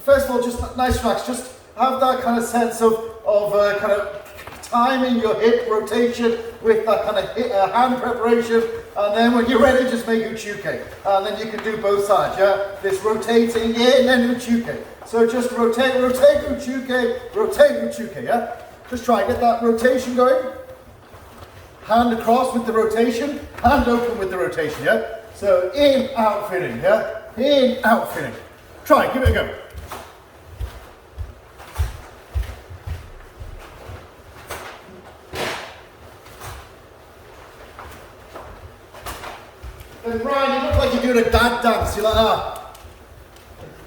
first of all, just nice relax. Just have that kind of sense of kind of timing your hip rotation with that kind of hand preparation, and then when you're ready, just make uchuke, and then you can do both sides. Yeah, this rotating in and uchuke. So just rotate, rotate, uchuke, rotate, uchuke. Yeah, just try get that rotation going. Hand across with the rotation, hand open with the rotation. Yeah. So in, out, fitting. Yeah, in, out, fitting. Try, give it a go. Then Brian, you look like you're doing a dad dance. You're like,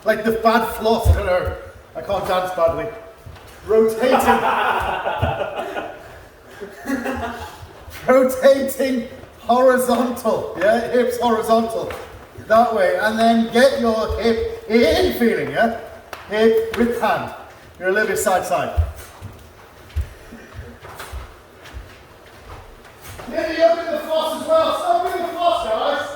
like the bad floss. I don't know. I can't dance badly. Rotating. Rotating horizontal. Yeah, hips horizontal. That way. And then get your hip in feeling. Yeah, hip with hand. You're a little bit side side. Maybe open the floss as well. Stop doing the floss, guys.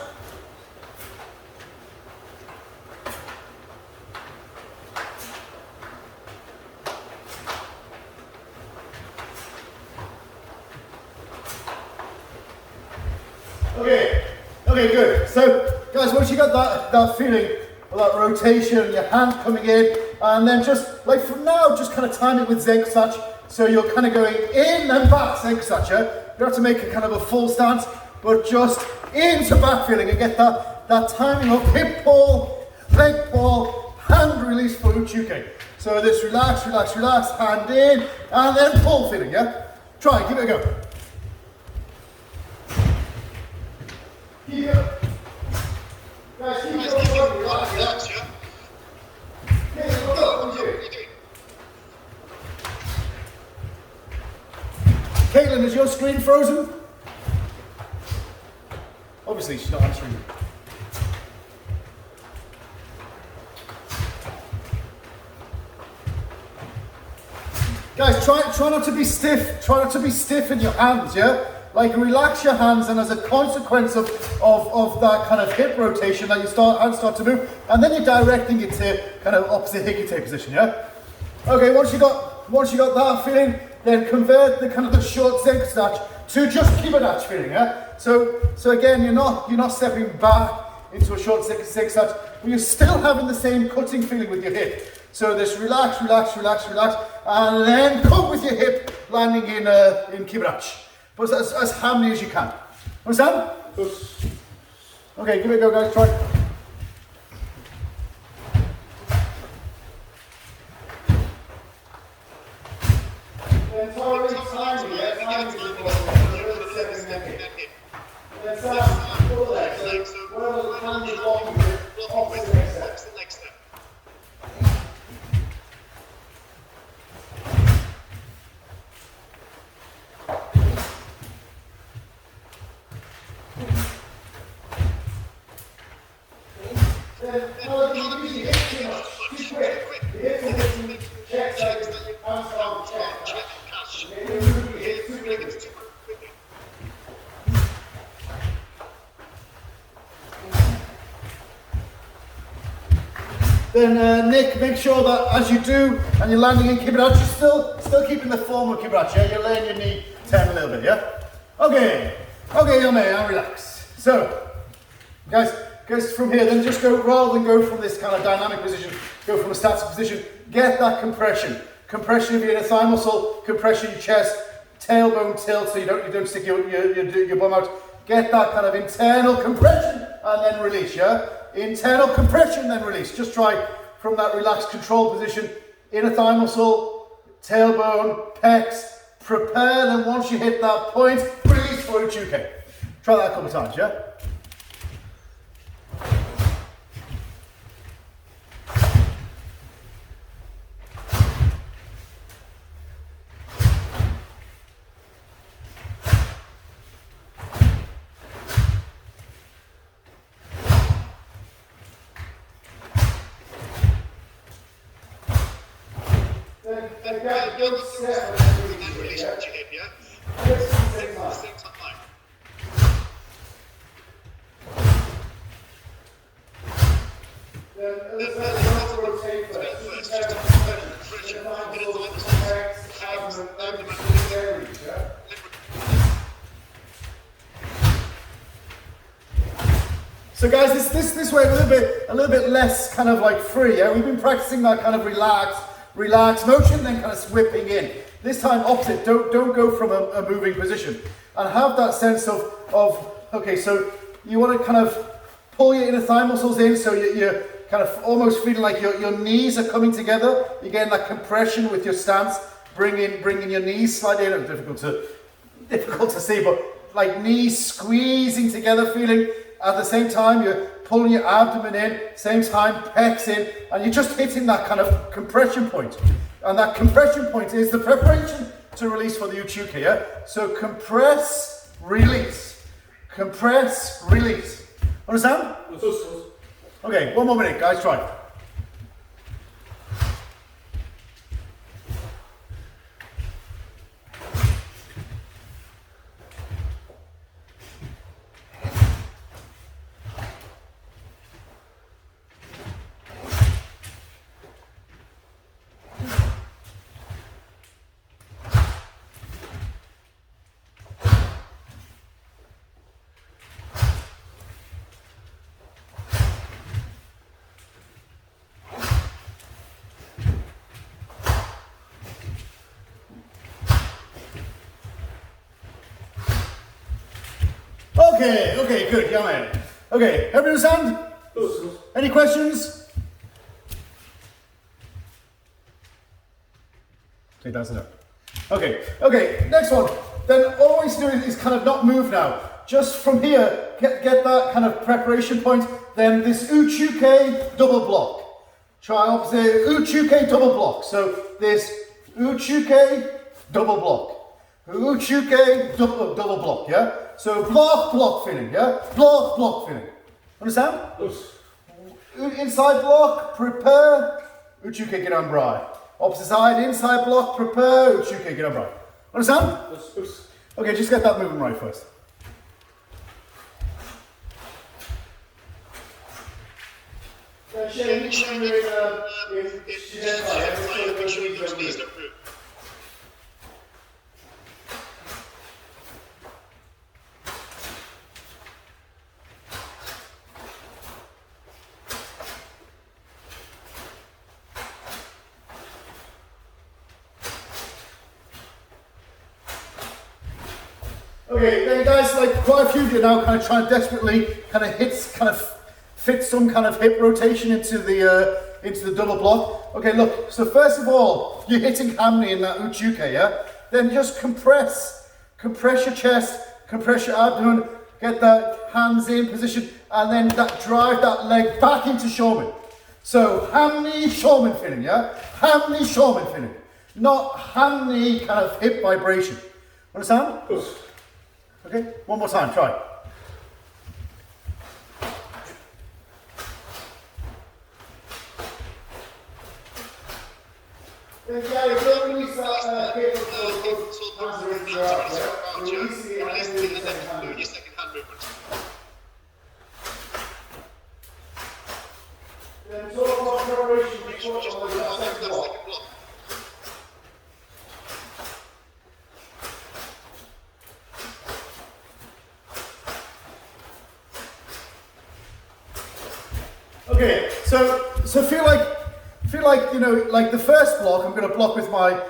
Okay, good. So, guys, once you got that feeling of that rotation, your hand coming in, and then just like from now, just kind of time it with Zenkusatsu. So you're kind of going in and back Zenkusatsu. Yeah? You don't have to make a kind of a full stance, but just into back feeling and get that timing of hip pull, leg pull, hand release for uchuke. So this relax, relax, relax, hand in, and then pull feeling. Yeah, try, give it a go. Keep it. Guys, keep it going. Relax, yeah. Okay, go. Caitlin, is your screen frozen? Obviously, she's not answering. Guys, try not to be stiff. Try not to be stiff in your hands, yeah? Like relax your hands, and as a consequence of that kind of hip rotation, that hands start to move, and then you're directing it to kind of opposite hikite position, yeah? Okay, once you got that feeling, then convert the kind of the short Zenkusatsu to just Kibadachi feeling, yeah? So again, you're not stepping back into a short Zenkusatsu, but you're still having the same cutting feeling with your hip. So this relax, relax, relax, relax, and then cut with your hip, landing in Kibadachi. But as handy as you can. Understand? Okay, give it a go, guys. Try. Then totally timing, yeah? Timing is important. Then start full leg. So where the hand is long with opposite next step. Then Nick, make sure that as you do, and you're landing in Kibadachi, still keeping the form of Kibadachi, yeah? You're laying your knee down a little bit, yeah? Okay, Yome, and relax. So, guys, from here, then just go, rather than go from this kind of dynamic position, go from a static position, get that compression. Compression of your inner thigh muscle, compression of your chest, tailbone tilt so you don't stick your bum out. Get that kind of internal compression and then release, yeah? Internal compression, then release. Just try from that relaxed control position, inner thigh muscle, tailbone, pecs, prepare, then once you hit that point, release for uchuke. Try that a couple of times, yeah? then let's not rotate first. Just prepare the compression. Then find the little X, abdomen, everything areas, yeah? So guys, this way a little bit less kind of like free, yeah? We've been practicing that kind of relaxed motion, then kind of whipping in. This time opposite, don't go from a moving position. And have that sense of okay, so you want to kind of pull your inner thigh muscles in, so you're kind of almost feeling like your knees are coming together. You're getting that compression with your stance, bringing your knees slightly in. Difficult to see, but like knees squeezing together, feeling at the same time you're pulling your abdomen in, same time pecs in, and you're just hitting that kind of compression point. And that compression point is the preparation to release for the uchuke, yeah? So compress, release. Compress, release. Understand? Okay, one more minute, guys, try. Okay, good, yeah man. Okay, everyone understand? Any questions? Okay, that's enough. Okay, next one. Then all I want you to do is kind of not move now. Just from here, get that kind of preparation point. Then this uchuke double block. Try opposite, uchuke double block. So this uchuke double block. Uchuke double block, yeah? So block feeling, yeah? Block feeling. Understand? Inside block, prepare, uchuke girambrai. Opposite side, inside block, prepare, uchuke girambrai. Understand? Okay, just get that moving right first. Okay, then guys, like quite a few of you now kind of trying to desperately fit some kind of hip rotation into the double block. Okay, look, so first of all, you're hitting hammy in that uchuke, yeah? Then just compress your chest, compress your abdomen, get that hands in position, and then drive that leg back into Shomin. So hammy Shomin feeling, yeah? Hammy Shomin feeling, not hammy kind of hip vibration. Understand? Okay, one more time, try. Yeah, you don't release that hip until hands are in the ground, yeah? You're releasing it and then doing your second hand movement. Then talk about preparation before that second block. Okay, so feel like, you know, like the first block, I'm going to block with my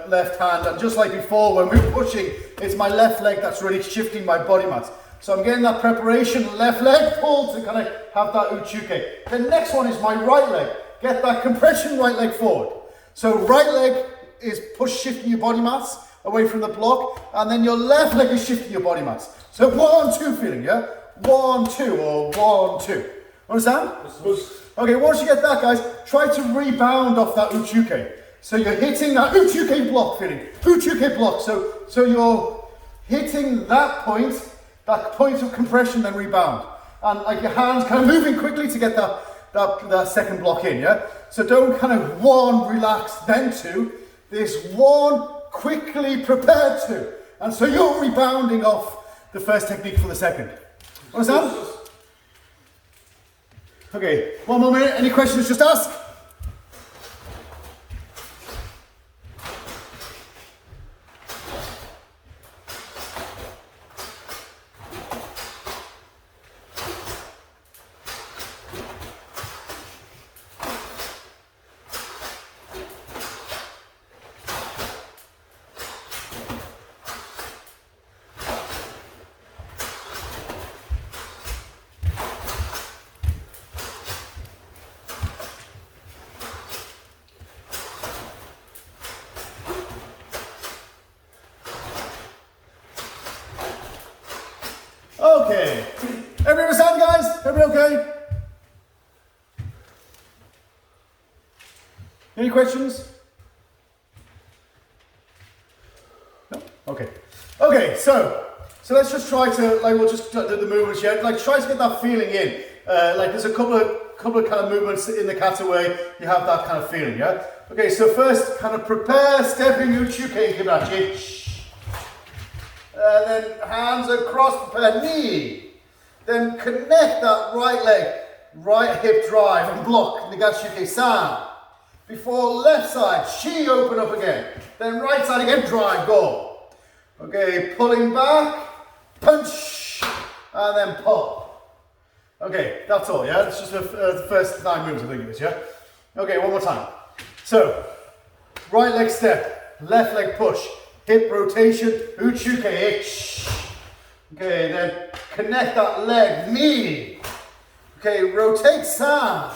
left hand, and just like before when we were pushing, it's my left leg that's really shifting my body mass. So I'm getting that preparation, left leg pull to kind of have that uchuke. The next one is my right leg. Get that compression right leg forward. So right leg is shifting your body mass away from the block, and then your left leg is shifting your body mass. So 1, 2 feeling, yeah? 1, 2, or 1, 2. Understand? Okay, once you get that, guys, try to rebound off that uchuke. So you're hitting that uchuke block feeling. Uchuke block. So you're hitting that point of compression, then rebound. And like your hands kind of moving quickly to get that second block in, yeah? So don't kind of 1, relax, then 2. This 1, quickly prepare 2. And so you're rebounding off the first technique for the second. Understand? Okay, one more minute. Any questions, just ask. Okay. Everybody understand, guys? Everybody okay? Any questions? No? Okay. Okay, so let's just try to, like, we'll just do the movements yet. Like, try to get that feeling in. Like, there's a couple of kind of movements in the kata way you have that kind of feeling, yeah? Okay, so first, kind of prepare, stepping uchuke kibarachi. Then hands across, prepare, knee. Then connect that right leg, right hip drive and block, Tekki Sandan. Before left side, chi open up again. Then right side again, drive, go. Okay, pulling back, punch, and then pull. Okay, that's all, yeah? That's just the first 9 moves, I think it is, yeah? Okay, one more time. So, right leg step, left leg push, hip rotation, uchuke, ich. Okay, then connect that leg, knee. Okay, rotate san.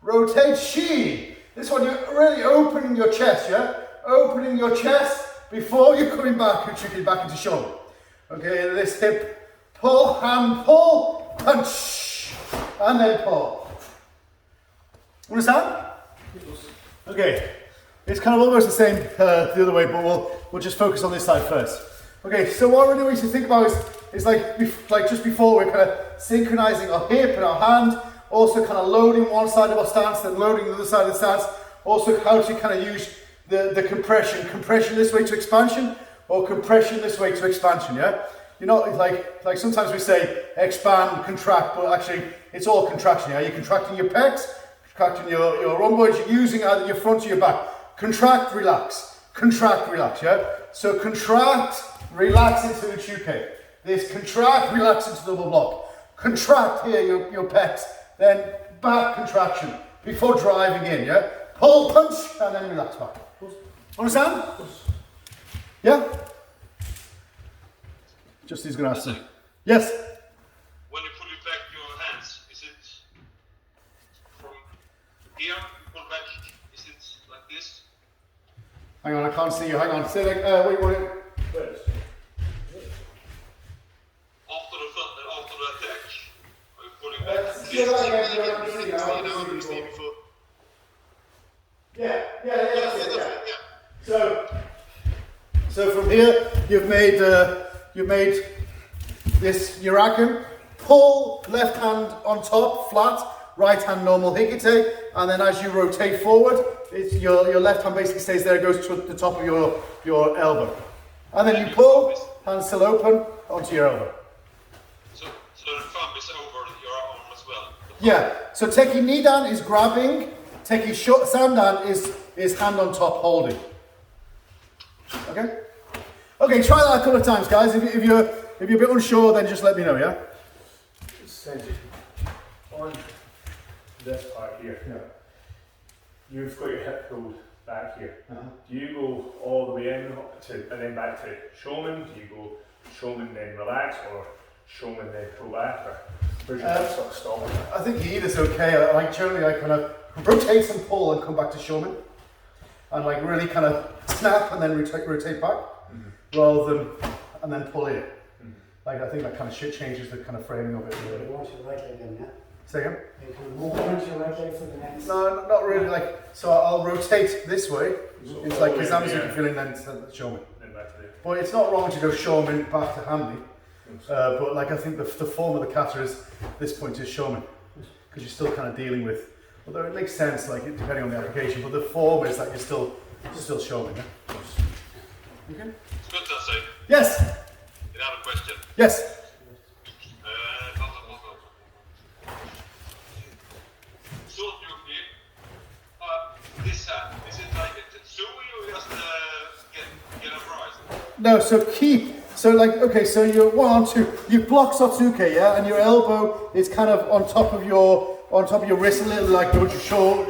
Rotate chi. This one, you're really opening your chest, yeah? Opening your chest before you're coming back, uchuke, back into shoulder. Okay, this hip, pull, hand pull, punch, and then pull. Understand? Okay, it's kind of almost the same the other way, but we'll just focus on this side first. Okay, so what we're doing to think about is like just before, we're kind of synchronizing our hip and our hand, also kind of loading one side of our stance, then loading the other side of the stance, also how to kind of use the compression this way to expansion, or compression this way to expansion, yeah? You know, like sometimes we say expand, contract, but actually it's all contraction, yeah? You're contracting your pecs, contracting your rhomboids, you're using either your front or your back. Contract, relax, yeah? So contract, relax into the uchuke. This contract, relax into double block. Contract here, your pecs, then back contraction before driving in, yeah? Pull, punch, and then relax back. Understand? Yeah? Just he's going to ask you. Yes? When you pull it back your hands, is it from here, you pull back, is it like this? Hang on, I can't see you. Hang on. Say that. Wait. After the attack, are you pulling back? Yeah. So from here, you've made this Yurakan. Pull left hand on top, flat. Right hand normal hikite, and then as you rotate forward, your left hand basically stays there, goes to the top of your elbow. And then you pull, hand still open, onto your elbow. So the thumb is over your arm as well? Yeah, so Tekki Nidan is grabbing, Tekki Sandan is hand on top holding. Okay? Okay, try that a couple of times, guys. If you're a bit unsure, then just let me know, yeah? Sensei, on this part here, you've got your hip pulled back here. Do you go all the way in and then back to showman? Do you go showman then relax, or showman then pull back? Or where's your sort of stall? I think either's okay. Like generally, I kind of rotate and pull and come back to showman, and like really kind of snap and then rotate back, rather than and then pull in. Like I think that kind of changes the kind of framing of it. You want your right leg in, yeah? Say again? You can move onto your right leg for the next. No, not really. Like so, I'll rotate this way. So it's like Kizamizuki feeling then to showman. Then back to the... But it's not wrong to go showman back to handy. But like I think the form of the kata is this point is showman, because you're still kind of dealing with. Although it makes sense, like depending on the application, but the form is that you're still showman. Yeah? Okay. Good, Sensei. Yes. You have a question? Yes. No, so keep, so like, okay, so you're 1, 2, you block Sotsuke, yeah, and your elbow is kind of on top of your wrist a little, like, don't you show,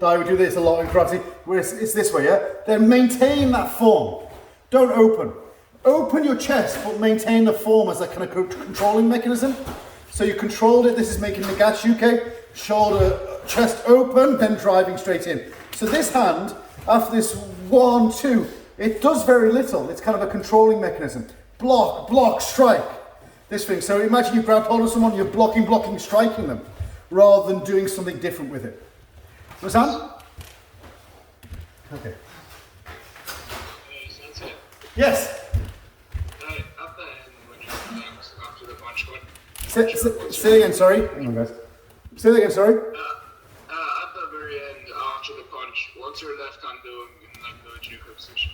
I would do this a lot in karate, where it's this way, yeah? Then maintain that form. Don't open. Open your chest, but maintain the form as a kind of controlling mechanism. So you controlled it, this is making the Gashuke, shoulder, chest open, then driving straight in. So this hand, after this 1, 2, it does very little. It's kind of a controlling mechanism. Block, strike. This thing. So imagine you grab hold of someone, you're blocking, striking them, rather than doing something different with it. Understand? Okay. Sensei, Yes. at the end when you after the punch, what? Say again, sorry. Hang on, guys. Say that again, sorry. At the very end, after the punch, what's your left hand doing in like the Juko position?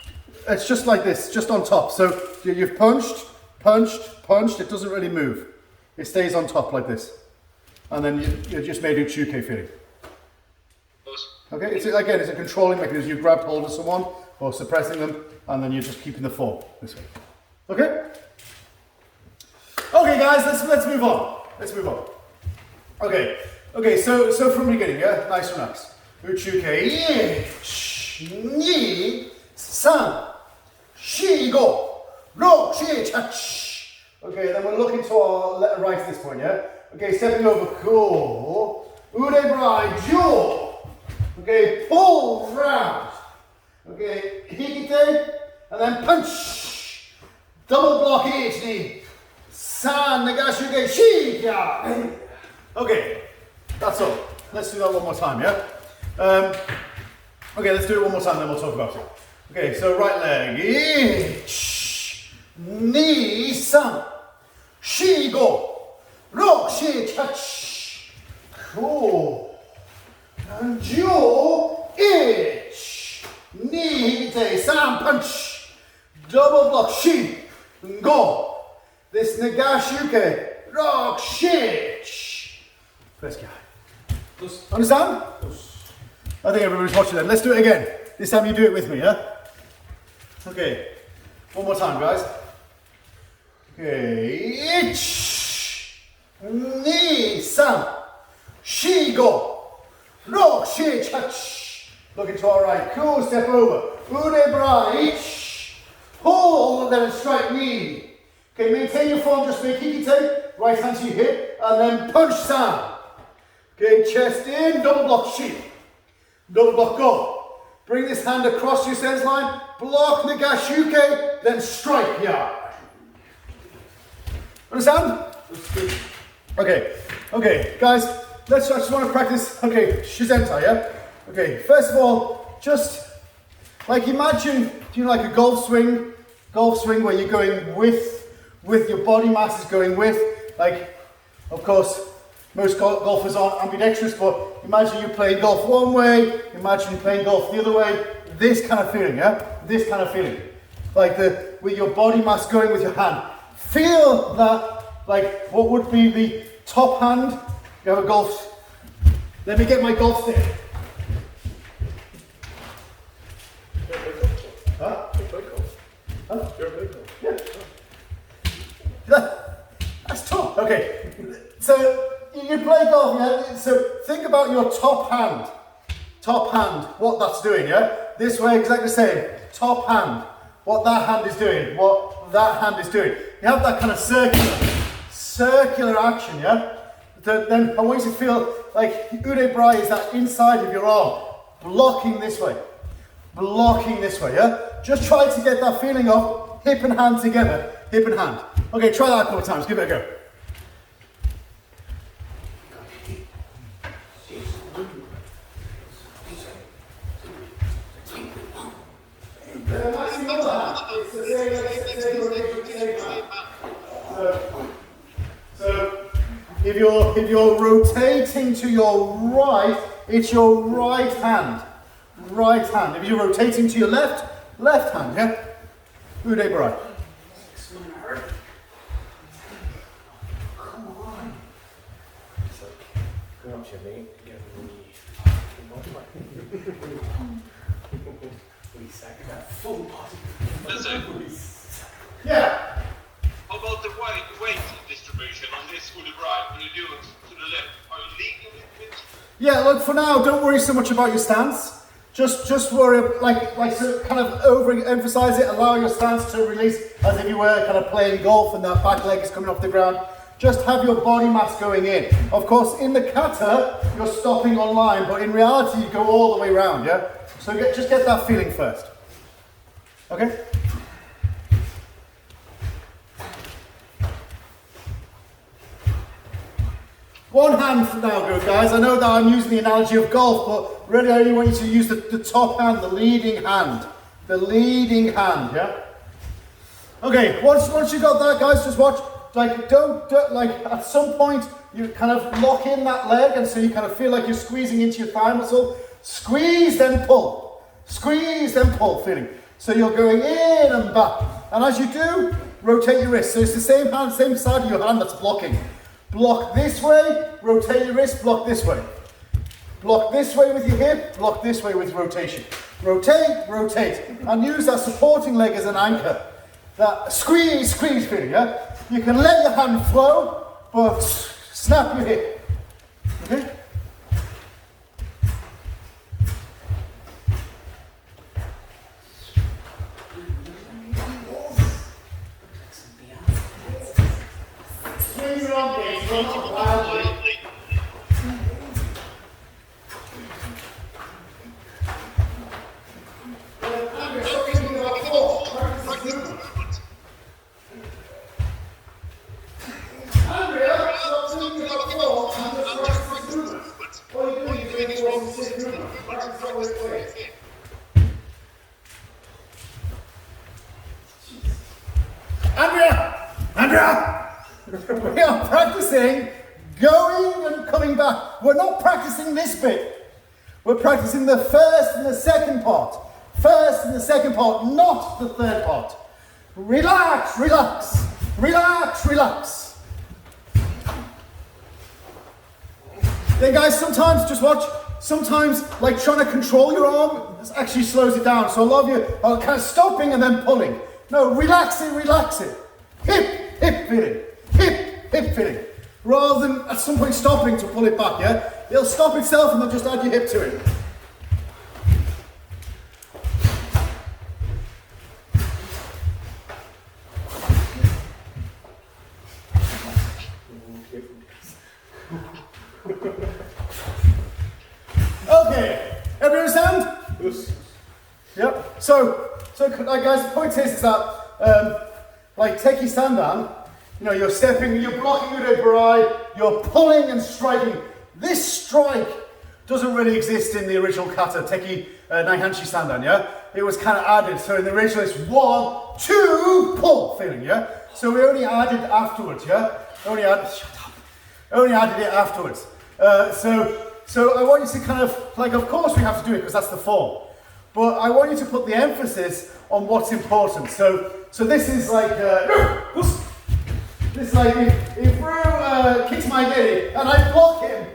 It's just like this, just on top. So you've punched, it doesn't really move. It stays on top like this. And then you just made a Chuke feeling. Okay, it's a controlling mechanism. You grab hold of someone or suppressing them, and then you're just keeping the form this way. Okay? Okay guys, let's move on. Okay, so from the beginning, yeah? Nice relax. Uchuke, ni, san, shi, go, ro, shi, chach. Okay, then we're looking to our right at this point, yeah? Okay, stepping over, go, ude brai, jo. Okay, pull round. Okay, hikite, and then punch. Double block each knee. San, nagashuke, shi, ya. Okay, that's all. Let's do that one more time, yeah? Okay, let's do it one more time, then we'll talk about it. Okay, so right leg. Ich, ni, san, shi, go, ro, shi, touch. Cool. And jo, ich, ni, te, san, punch. Double block, shi, go. This nagashuke, rock, shi. First guy. Understand? I think everybody's watching then. Let's do it again. This time you do it with me, yeah? Okay. One more time, guys. Okay. Ich, ni, san, shi, go. Rock, shi, touch. Looking to our right. Cool, step over. Ude brai. Pull, and then strike knee. Okay, maintain your form, just make hikite. Right hand to your hip, and then punch san. Okay, chest in, double block, shi. Double block, go. Bring this hand across your sense line. Block, nagashuke, then strike, ya. Understand? Okay, guys, I just want to practice, okay, shizentai, yeah? Okay, first of all, just, like imagine, like a golf swing where you're going with your body mass is going with, like, of course, most golfers aren't ambidextrous, but imagine you playing golf one way, imagine you playing golf the other way, this kind of feeling, yeah? This kind of feeling. Like with your body mass going with your hand. Feel that, like, what would be the top hand. You have a golf, let me get my golf stick. Huh? Huh? Yeah. That's tough. Okay. So you play golf, yeah? So think about your top hand. Top hand, what that's doing, yeah? This way, exactly the same. Top hand, what that hand is doing, what that hand is doing. You have that kind of circular action, yeah? Then I want you to feel like ude brai is that inside of your arm, blocking this way, yeah? Just try to get that feeling of hip and hand together, hip and hand. Okay, try that a couple of times, give it a go. So if you're rotating to your right, it's your right hand. Right hand. If you're rotating to your left, left hand, yeah? Ude brai. Come on. Go up to your knee, get a knee. We sack that full body. Sensei, Yeah. How about the weight distribution on this to the right? When you do it to the left, are you leaning a little bit? Yeah, look, for now, don't worry so much about your stance. Just worry, so kind of overemphasize it, allow your stance to release as if you were kind of playing golf and that back leg is coming off the ground. Just have your body mass going in. Of course, in the kata, you're stopping on line, but in reality, you go all the way around, yeah? So just get that feeling first. Okay? One hand for now, good guys. I know that I'm using the analogy of golf, but really I only want you to use the top hand, the leading hand. The leading hand, yeah? Okay, once you got that, guys, just watch. Like, don't at some point, you kind of lock in that leg, and so you kind of feel like you're squeezing into your thigh muscle. Squeeze, then pull. Squeeze, then pull, feeling. So you're going in and back. And as you do, rotate your wrist. So it's the same hand, same side of your hand that's blocking. Block this way, rotate your wrist, block this way. Block this way with your hip, block this way with rotation. Rotate, rotate, and use that supporting leg as an anchor. That squeeze feeling, yeah? You can let your hand flow, but snap your hip, okay? Swing your arm, James, not wildly. We are practicing going and coming back. We're not practicing this bit. We're practicing the first and the second part. First and the second part, not the third part. Relax, relax, relax, relax. Then guys, sometimes, just watch, sometimes like trying to control your arm actually slows it down. So a lot of you are kind of stopping and then pulling. No, relax it, relax it. Hip, hip feeling. Hip, hip feeling. Rather than at some point stopping to pull it back, yeah? It'll stop itself and then just add your hip to it. Okay, everyone understand? Yes. Yep. So guys, the point is that like Tekki Sandan, you know, you're stepping, you're blocking with a you're pulling and striking. This strike doesn't really exist in the original kata, Tekki Sandan, yeah? It was kind of added. So in the original it's 1, 2, pull feeling, yeah? So we only added afterwards, yeah? Only added it afterwards. So I want you to kind of, like, of course we have to do it because that's the form. But I want you to put the emphasis on what's important. So this is like, this is like if Brew kicks my giddy and I block him,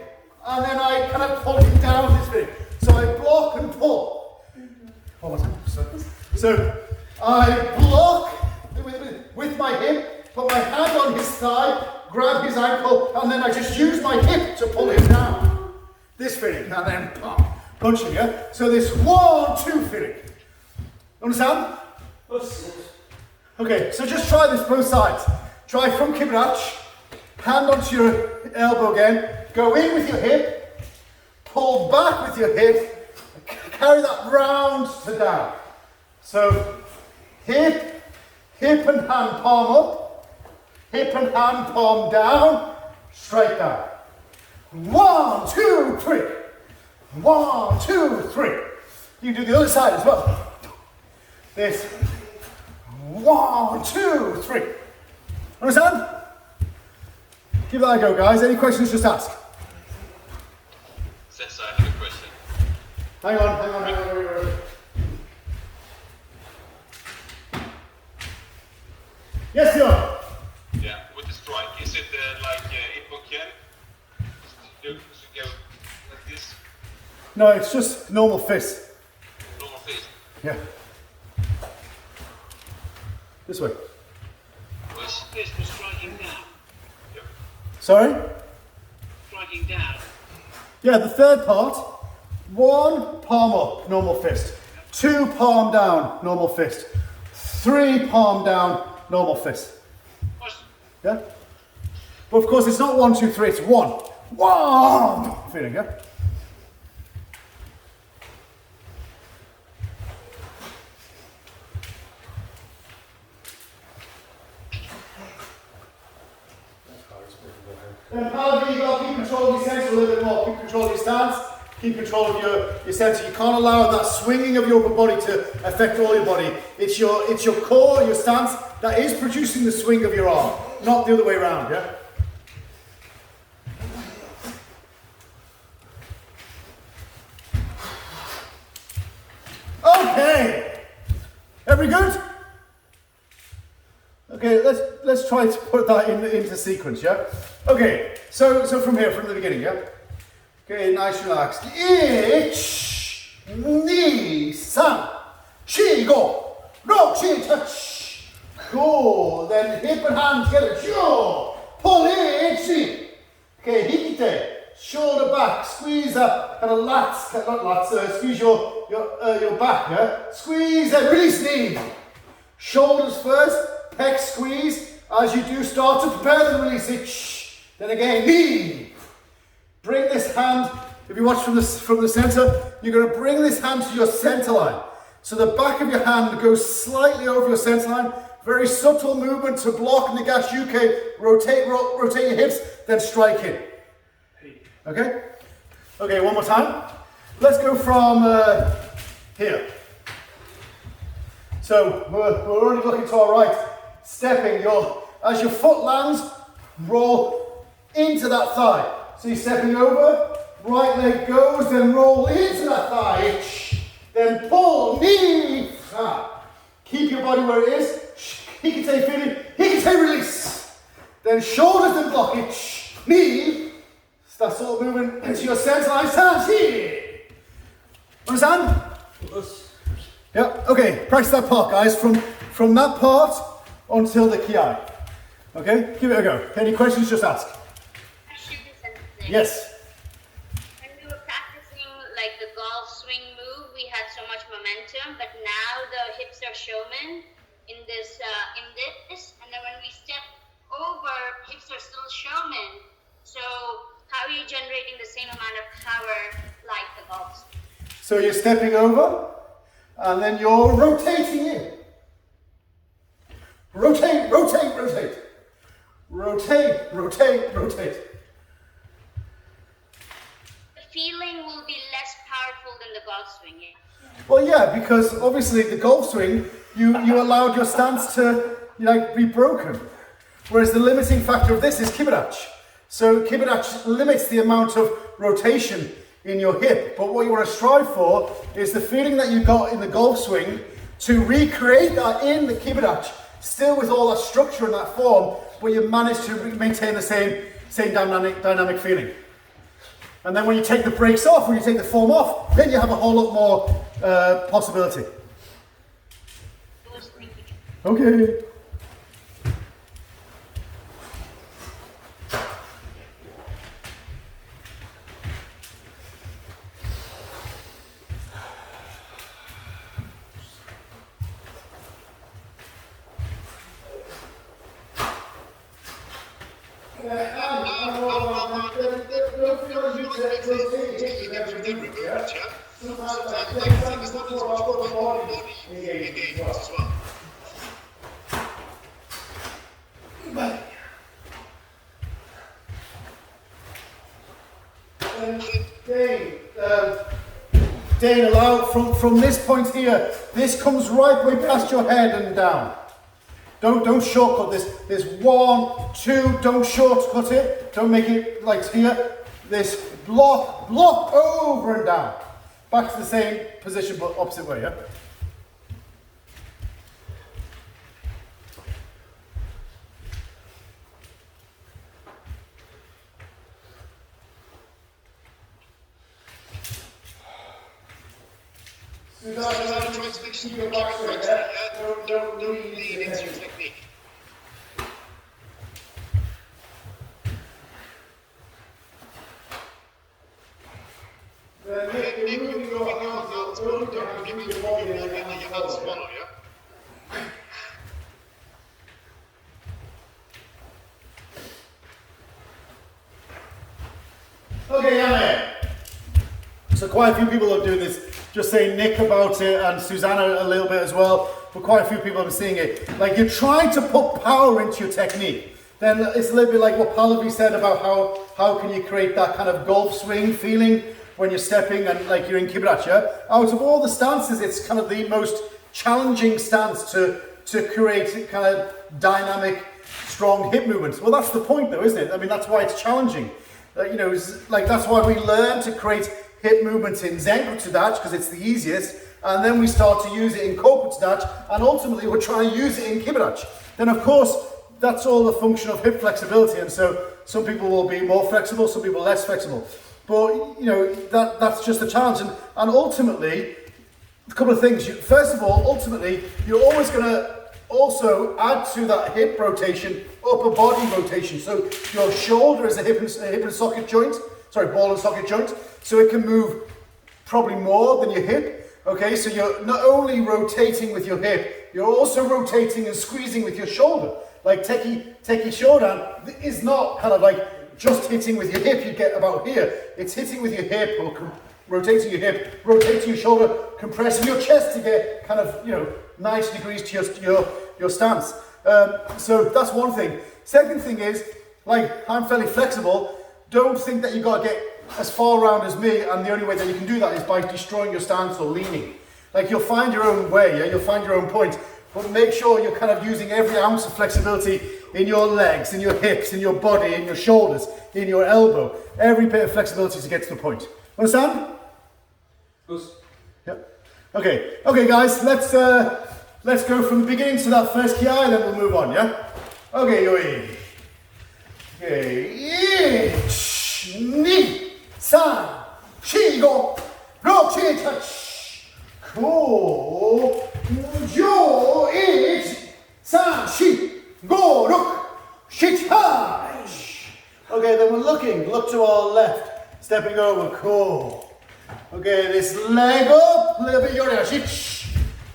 and then I kind of pull him down this way. So I block and pull. One more time. So I block with my hip, put my hand on his thigh, grab his ankle, and then I just use my hip to pull him down. This feeling, and then punching, yeah? So this 1, 2 feeling. Understand? Okay, so just try this both sides. Try from Kibrach, hand onto your elbow again, go in with your hip, pull back with your hip, carry that round to down. So hip and hand palm up, hip and hand palm down, straight down. 1, 2, 3. 1, 2, 3. You can do the other side as well. This. 1, 2, 3. Understand? Give that a go, guys. Any questions, just ask. Sensei, I have a question. Hang on. Yes, John. Yeah, with the strike, is it like Ippoken? You go like this? No, it's just normal fist. Normal fist. Yeah. This way. Sorry? Striking down. Yeah, the third part. 1 palm up, normal fist. 2 palm down, normal fist. 3 palm down, normal fist. Yeah? But of course it's not 1, 2, 3, it's 1. 1! Feeling, yeah? Then probably you've got to keep control of your sensor a little bit more. Keep control of your stance. Keep control of your sensor. You can't allow that swinging of your upper body to affect all your body. It's your core, your stance that is producing the swing of your arm, not the other way around, yeah? Okay. Every good? Okay, let's try to put that into sequence, yeah? Okay, so from here, from the beginning, yeah? Okay, nice, relaxed. Ich, ni, san, chi, go. No, chi, touch. Go. Then hip and hand together. Jo. Pull in, chi. Okay, hikite. Shoulder back. Squeeze up. Kind of lats, not lats. Squeeze your back, yeah? Squeeze and release knee. Shoulders first. Pec squeeze. As you do, start to prepare and release it. Shh. Then again, knee. Bring this hand, if you watch from the center, you're going to bring this hand to your center line. So the back of your hand goes slightly over your center line. Very subtle movement to block Nagash UK. Rotate your hips, then strike in. Okay? Okay, one more time. Let's go from here. So we're already looking to our right. Stepping as your foot lands, roll into that thigh. So you're stepping over, right leg goes, then roll into that thigh. Then pull, knee. Keep your body where it is. Hikite feeling, hikite release. Then shoulders then block it. Knee. Start sort of moving into your center line stance here. Understand? Yeah, okay, practice that part, guys, from that part until the ki. Okay, give it a go. Any questions, just ask. Yes. When we were practicing like the golf swing move, we had so much momentum, but now the hips are showman in this, and then when we step over, hips are still showman. So how are you generating the same amount of power like the golf swing? So you're stepping over, and then you're rotating in. Rotate, rotate, rotate. Rotate, rotate, rotate. Feeling will be less powerful than the golf swing, yeah? Well, yeah, because obviously the golf swing, you allowed your stance to be broken. Whereas the limiting factor of this is kibirach. So kibirach limits the amount of rotation in your hip. But what you want to strive for is the feeling that you got in the golf swing to recreate that in the kibirach, still with all that structure and that form, where you manage to maintain the same dynamic feeling. And then when you take the brakes off, when you take the form off, then you have a whole lot more possibility. Okay. Dane, allow from this point here, this comes right way past your head and down. Don't shortcut this. There's 1, 2, don't shortcut it. Don't make it like here. This block over and down. Back to the same position but opposite way, yeah? So guys, try to keep your back straight, yeah? Don't lean into your technique. Nick, you're moving your hands, you're moving your hands, moving your body, and your hands follow, yeah? Okay, yeah, man. So quite a few people are doing this. Just saying Nick about it and Susanna a little bit as well. But quite a few people are seeing it. Like you're trying to put power into your technique. Then it's a little bit like what Pallavi said about how can you create that kind of golf swing feeling when you're stepping and like you're in Kiberacha. Out of all the stances, it's kind of the most challenging stance to create kind of dynamic, strong hip movements. Well, that's the point though, isn't it? I mean, that's why it's challenging. You know, it's like that's why we learn to create hip movements in Headquarter because it's the easiest, and then we start to use it in corporate and ultimately we're trying to use it in Kiberacha. Then of course, that's all a function of hip flexibility, and so some people will be more flexible, some people less flexible. But you know, that's just a challenge, and ultimately, a couple of things. First of all, ultimately, you're always going to also add to that hip rotation, upper body rotation. So your shoulder is a hip and socket joint, ball and socket joint. So it can move probably more than your hip. Okay, so you're not only rotating with your hip, you're also rotating and squeezing with your shoulder. Like Tekki Sandan is not kind of like just hitting with your hip, you get about here. It's hitting with your hip or rotating your hip, rotating your shoulder, compressing your chest to get kind of, you know, 90 degrees to your stance. So that's one thing. Second thing is, like, I'm fairly flexible. Don't think that you got to get as far around as me, and the only way that you can do that is by destroying your stance or leaning. Like, you'll find your own way, yeah? You'll find your own point, but make sure you're kind of using every ounce of flexibility in your legs, in your hips, in your body, in your shoulders, in your elbow. Every bit of flexibility to get to the point. Understand? Yeah. Okay, guys, let's go from the beginning to that first ki, then we'll move on, yeah? Okay, yoi. Okay, ich, ni, san, shi, go, chi, touch, ko, jo, ich, san, shi, go, look, shi, touch. Okay, then we're look to our left, stepping over, ko. Okay, this leg up, a little bit yoria, shi.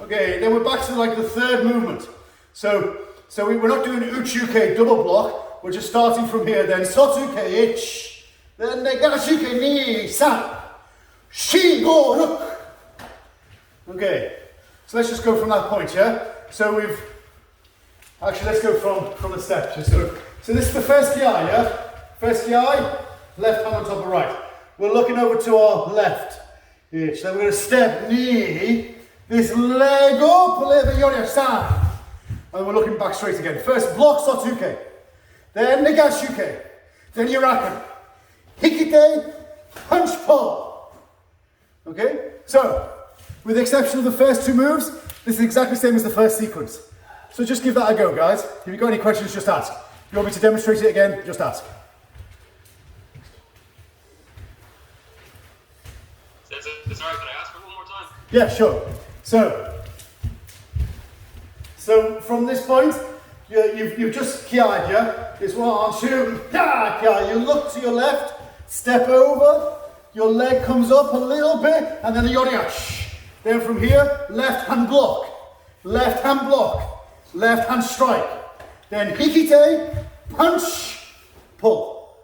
Okay, then we're back to like the third movement. So we're not doing uchuke double block. We're just starting from here. Then sotuke ich, then negashuke ni san, shi go look. Okay, so let's just go from that point, yeah. So let's go from the steps. So this is the first ki, yeah. First ki, left hand on top of right. We're looking over to our left. Ich. Then we're going to step knee. This leg up, a little bit yoria san. And we're looking back straight again. First block sotuke. Then negashuke. Then yurakan. Hikite, punch pull. Okay? So, with the exception of the first two moves, this is exactly the same as the first sequence. So just give that a go, guys. If you've got any questions, just ask. If you want me to demonstrate it again, just ask. Sorry, can I ask for one more time? Yeah, sure. So from this point, you've just ki'd, yeah? It's 1, 2, ki. You look to your left, step over, your leg comes up a little bit, and then the yoriash. Then from here, left hand block, left hand strike. Then hikite, punch, pull.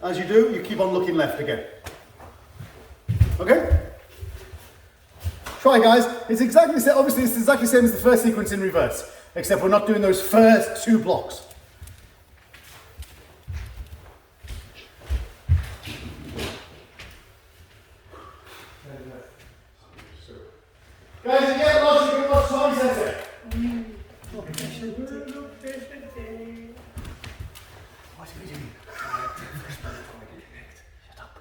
As you do, you keep on looking left again. Okay? Try, guys. It's exactly the same. Obviously, it's exactly the same as the first sequence in reverse, except we're not doing those first two blocks. Guys, you get lost, you can watch Tommy Sensei. What are we doing? Shut up.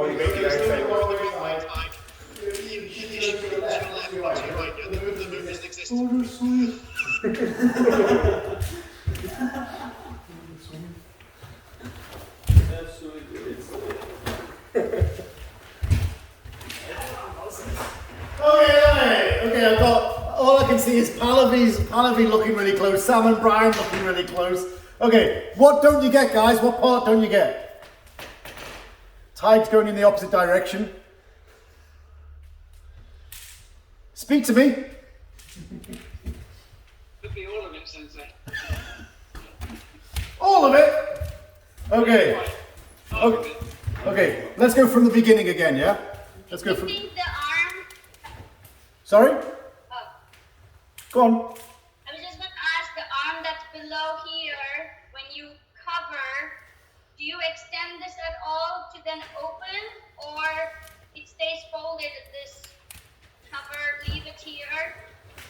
Oh, you make it outside. Okay, I've got, all I can see is Pallavi looking really close, Sam and Brian looking really close. Okay, what don't you get, guys? What part don't you get? Tide's going in the opposite direction. Speak to me. Could be all of it, Sensei. All of it? Okay. Okay, okay, let's go from the beginning again, yeah? Let's go I from... think the arm. Sorry? Oh, Go on. I was just going to ask the arm that's below here. When you cover, do you extend this at all to then open, or it stays folded at this cover? Leave it here,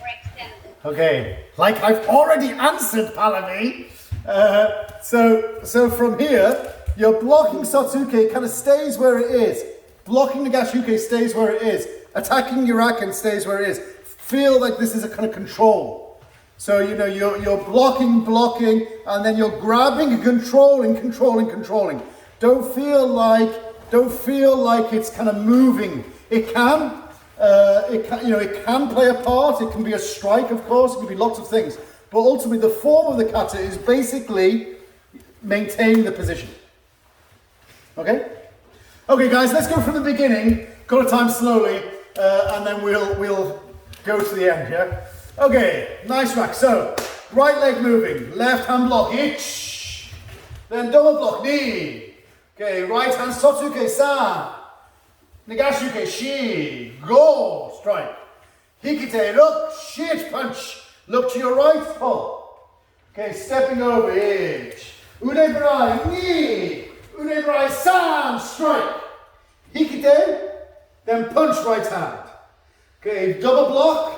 or extend it? Okay, like I've already answered, Pallavi. So from here, your blocking Satsuke kind of stays where it is. Blocking Nagashike stays where it is. Attacking Uraken stays where it is. Feel like this is a kind of control. So, you know, you're blocking, and then you're grabbing and controlling. Don't feel like it's kind of moving. It can play a part. It can be a strike, of course. It can be lots of things. But ultimately, the form of the kata is basically maintaining the position. Okay? Okay, guys, let's go from the beginning. Got to time slowly, and then we'll go to the end, yeah? Okay, nice rack. So, right leg moving, left hand block, ich. Then double block, ni. Okay, right hand Sotsuke, san. Nagashuke, shi. Go, strike. Hikite, look, shit, punch. Look to your right, pull. Okay, stepping over, ich. Ude brai, ni. Ude brai, san, strike. Hikite, then punch right hand. Okay, double block,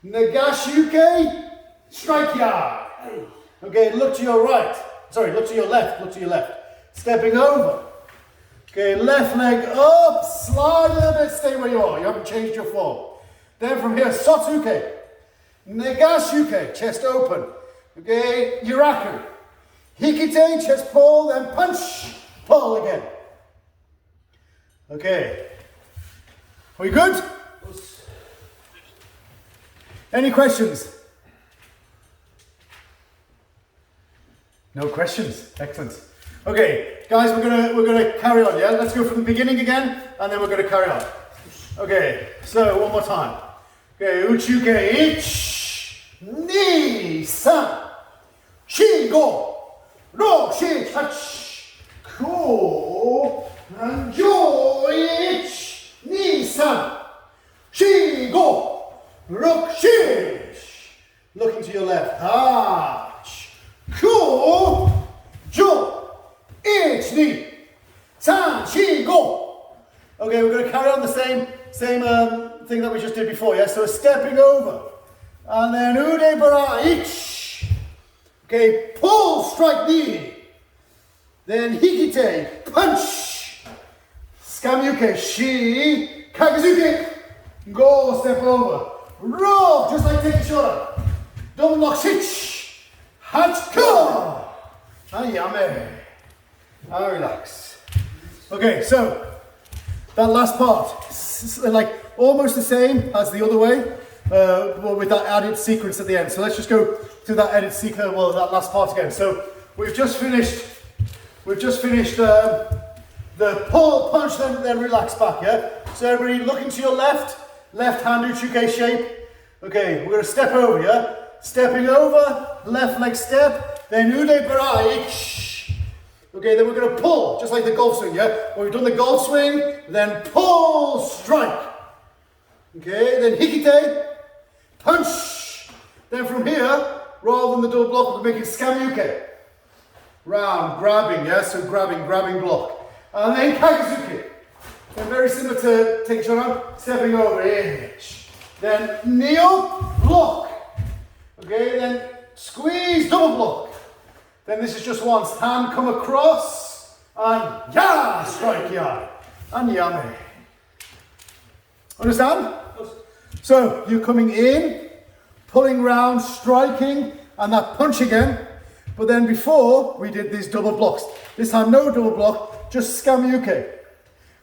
Nagashuke, strike yard. Okay, look to your right. Sorry, look to your left, Stepping over. Okay, left leg up, slide a little bit, stay where you are. You haven't changed your form. Then from here, Sotsuke, Nagashuke, chest open. Okay, Yuraku. Hikite, chest pull, then punch, pull again. Okay. Are we good? Any questions? No questions. Excellent. Okay, guys, we're gonna carry on. Yeah, let's go from the beginning again, and then we're gonna carry on. Okay, so one more time. Okay, uchuke ich, ni san, shi go, ro shi touch, ko, and jo ich, ni san, shi go, rok shish. Looking to your left. Arch. Ko, jo, ich, ni, san, shi go. Okay, we're going to carry on the same thing that we just did before, yeah? So stepping over. And then ude bara ich. Okay, pull, strike knee. Then hikite, punch. Skamyuke, shi. Kagazuke, go, step over. Roll, just like Tekki Sandan. Double lock, shich. Hachko. Ayame. And relax. Okay, so that last part, like almost the same as the other way, but with that added sequence at the end. So let's just go through that added sequence, well, that last part again. So we've just finished the pull, punch, then relax back, yeah? So everybody looking to your left hand uchuke shape. Okay, we're gonna step over, yeah? Stepping over, left leg step, then ude barai. Okay, then we're gonna pull, just like the golf swing, yeah? When we've done the golf swing, then pull, strike. Okay, then hikite, punch. Then from here, rather than the double block, we're making skamyuke. Round, grabbing, yeah? So grabbing block. And then kagazuki. Then very similar to Tekki Sandan, stepping over, inch. Then kneel, block. Okay, then squeeze, double block. Then this is just once. Hand come across, and ya, strike ya, and yame. Understand? So you're coming in, pulling round, striking, and that punch again. But then before we did these double blocks. This time no double block, just skamyuke,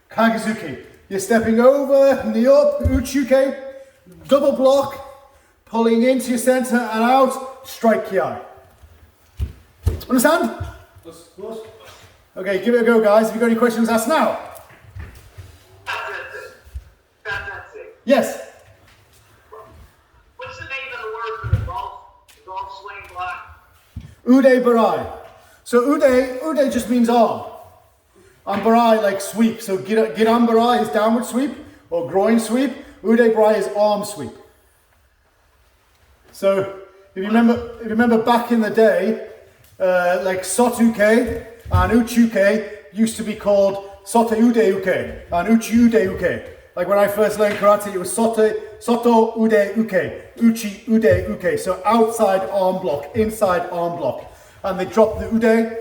kagezuki. You're stepping over, knee up, uchuke, double block, pulling into your center and out, strike ki. Understand? Okay, give it a go, guys. If you've got any questions, ask now. Yes. What's the name of the word for the golf swing block? Ude barai. So ude just means arm. And barai like sweep. So giran barai is downward sweep or groin sweep. Ude barai is arm sweep. So if you remember back in the day, like sotuke and uchuke used to be called sote ude uke and uchi ude uke. Like when I first learned karate, it was soto ude uke, uchi ude uke. So outside arm block, inside arm block. And they drop the ude.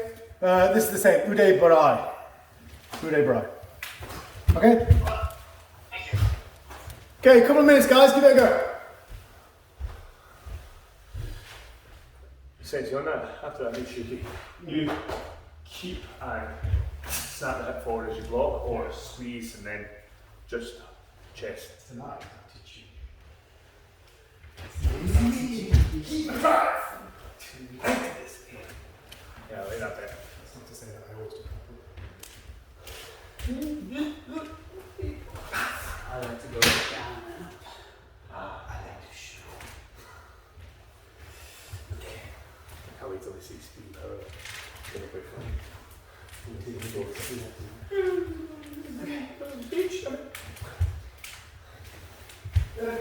This is the same, ude barai. Ude barai. Okay? Okay, a couple of minutes, guys. Give it a go. Sensei, on that, after that Uchuki, you keep and snap the hip forward as you block, or squeeze and then just chest. Tonight, I'll teach you. Yeah, lay that there. That's not to say that I always do. I like to go down and up. I like to shoot. Okay. I'll wait till I see speed power. Get a quick one.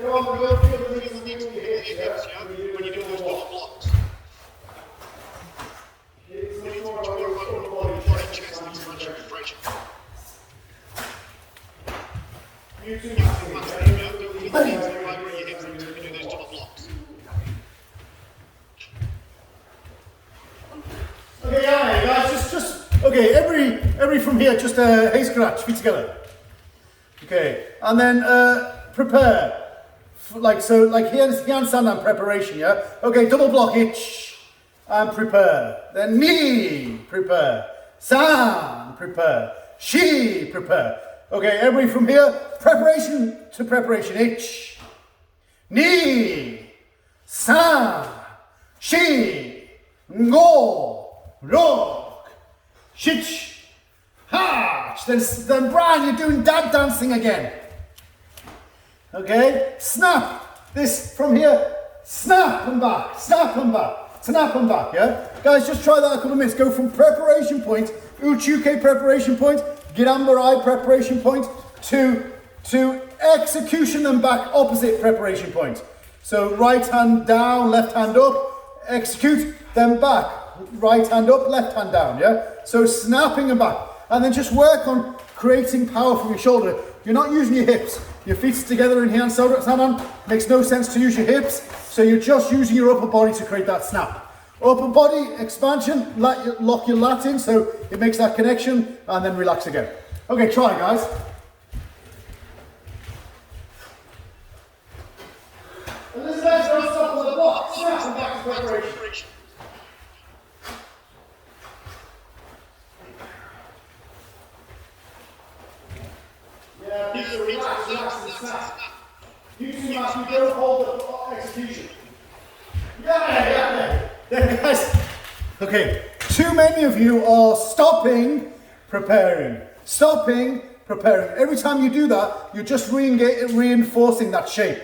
Go on, go feel the things in your hips, yeah? When you do those double blocks. Okay, yeah, guys, just okay. Every from here, just a hey scratch, feet together. Okay, and then prepare. Like here's Tekki Sandan preparation, yeah? Okay, double block itch and prepare. Then knee, prepare. San, prepare. Shi, prepare. Okay, everybody from here, preparation to preparation itch. Knee, san, shi, go, rock, shich, hatch. Then Brian, you're doing dad dancing again. Okay, snap. This from here, snap and back, snap and back, snap and back, yeah? Guys, just try that a couple of minutes. Go from preparation point, uchuke preparation point, girambarai preparation point, to execution and back opposite preparation point. So right hand down, left hand up, execute, then back. Right hand up, left hand down, yeah? So snapping and back. And then just work on creating power from your shoulder. You're not using your hips. Your feet together in Tekki Sandan. Makes no sense to use your hips. So you're just using your upper body to create that snap. Upper body expansion, lock your lat in so it makes that connection and then relax again. Okay, try guys. And this guy's going to stop on the block. Snap and back to preparation. Yeah, relax. You two must be don't hold the execution. Yeah. Then guys, okay, too many of you are stopping, preparing. Stopping, preparing. Every time you do that, you're just reinforcing that shape.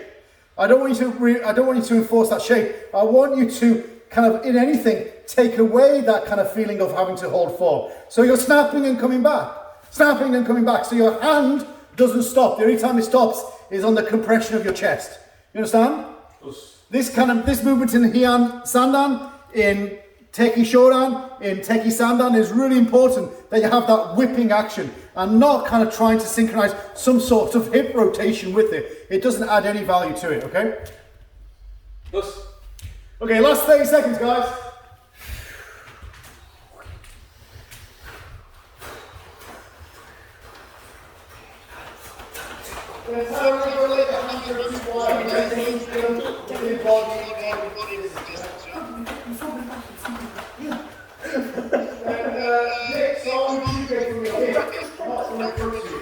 I don't want you to enforce that shape. I want you to kind of, in anything, take away that kind of feeling of having to hold form. So you're snapping and coming back. Snapping and coming back. So your hand doesn't stop. The only time it stops is on the compression of your chest. You understand? This movement in Tekki Sandan, in Tekki Shodan, in Tekki Sandan is really important that you have that whipping action and not kind of trying to synchronize some sort of hip rotation with it. It doesn't add any value to it, okay? Okay, last 30 seconds, guys. Let's have a little bit of hands are too wide. Let's body, body. Nick, so you go from your hip, not from the front of you.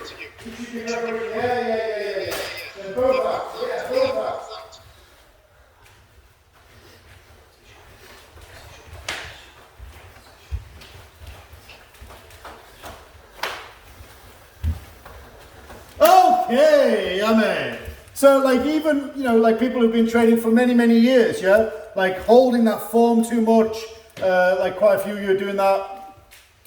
Yeah. Both out, both out. Okay, amen. So like even, like people who've been training for many, many years, yeah? Like holding that form too much, like quite a few of you are doing that.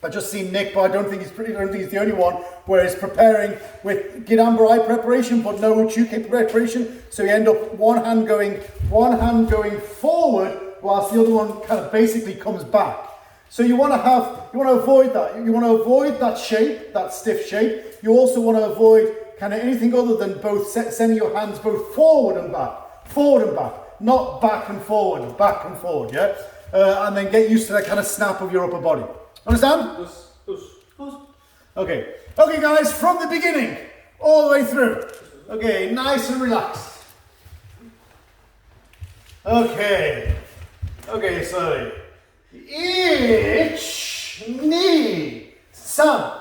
I just seen Nick, but I don't think he's the only one, where he's preparing with Gidambarai preparation, but no Uchuke preparation. So you end up one hand going forward, whilst the other one kind of basically comes back. So you want to avoid that. You want to avoid that shape, that stiff shape. You also want to avoid kind of anything other than both sending your hands both forward and back, not back and forward, yeah? And then get used to that kind of snap of your upper body. Understand? Okay. Okay, guys, from the beginning, all the way through. Okay, nice and relaxed. Okay, so ich, ni, san,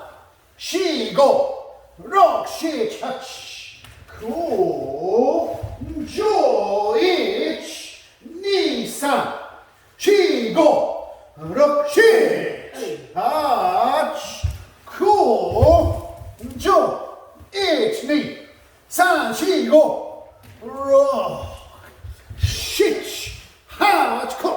shi, go, rock, shi, chach, ku, jo, ich, ni, san, shi, go, rock, shi, chach, ku, jo, ich, ni, san, shi, go, rock, shi, chach, ku,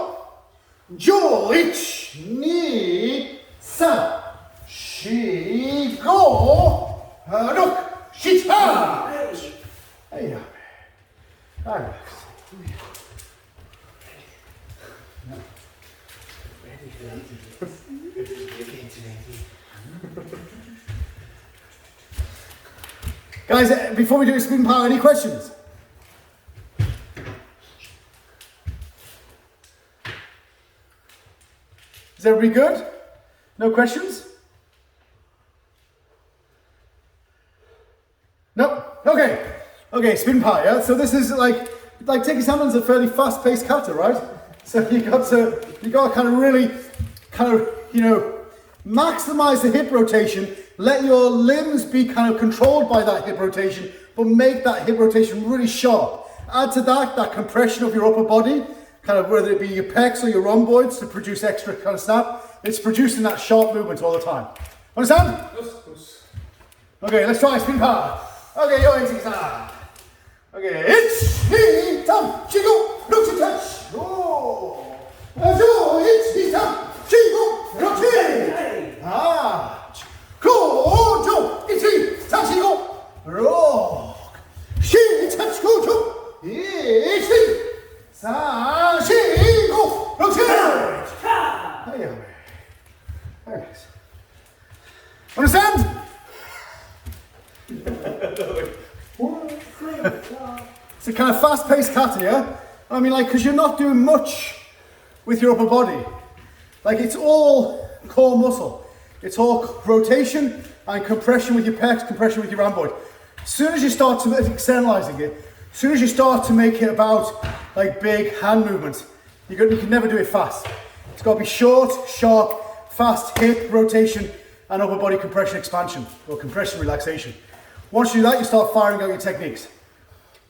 jo, ich, ni, san, shi, go, rock, shi, chach. Hey, yeah. Guys, before we do spin power, any questions? Is everybody good? No questions? No? Okay. Okay, spin power, yeah? So this is like Tekki Sandan's a fairly fast-paced kata, right? So you got to kind of really, maximize the hip rotation, let your limbs be kind of controlled by that hip rotation, but make that hip rotation really sharp. Add to that compression of your upper body, kind of whether it be your pecs or your rhomboids to produce extra kind of snap. It's producing that sharp movement all the time. Understand? Yes. Okay, let's try spin power. Okay, yo, okay, it's me, tam, chigo, look to touch. Go. It's me, tam, chigo, look to go, jo, it's me, tam, chigo, rock. She, touch, go, jo, it's me. Sa, she, go, look to hey, very nice. Understand? It's a kind of fast-paced kata, yeah? I mean, because you're not doing much with your upper body. It's all core muscle. It's all rotation and compression with your pecs, compression with your rhomboid. As soon as you start to externalizing it, as soon as you start to make it about big hand movements, you can never do it fast. It's got to be short, sharp, fast hip rotation and upper body compression expansion or compression relaxation. Once you do that, you start firing out your techniques.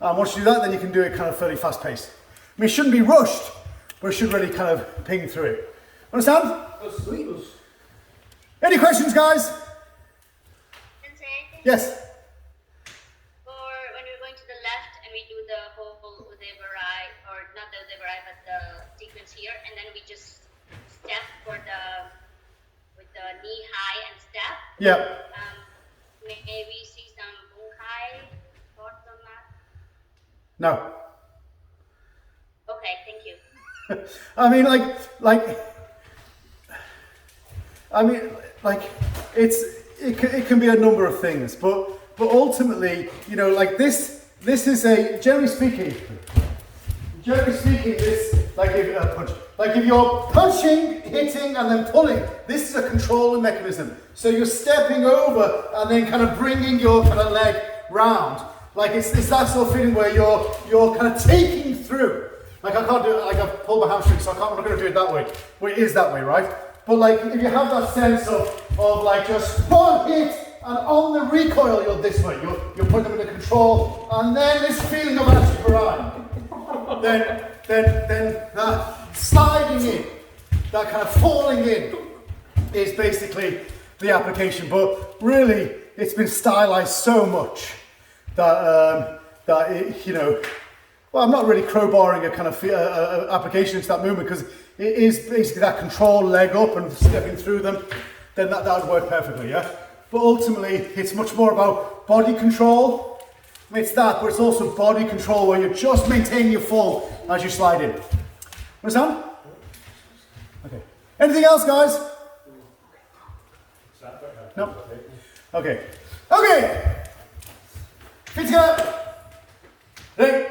And once you do that, then you can do it kind of fairly fast paced. I mean, it shouldn't be rushed, but it should really kind of ping through it. Understand? Any questions, guys? Sensei? Yes. Or when we're going to the left and we do the whole Udevarai, or not the Udevarai, but the sequence here, and then we just step with the knee high and step. Yeah. May we see some bunkai thoughts on that? No. Okay, thank you. I mean, it can be a number of things, but ultimately, this is a generally speaking, this if you're punching, hitting, and then pulling, this is a controlling mechanism. So you're stepping over and then kind of bringing your kind of leg round. Like it's that sort of feeling where you're kind of taking through. Like I can't do it, like I've pulled my hamstring, so I'm not going to do it that way. But it is that way, right? But like if you have that sense of like just one hit and on the recoil you're this way, you're putting them into control, and then this feeling of Ajit, then that sliding in, that kind of falling in is basically the application. But really, it's been stylized so much that it, you know, well, I'm not really crowbarring a kind of application into that movement because it is basically that control leg up and stepping through them. Then that would work perfectly, yeah. But ultimately, it's much more about body control. I mean, it's that, but it's also body control where you're just maintaining your form as you slide in. Understand? Okay. Anything else, guys? No. Okay. Okay. Feet together. Ready?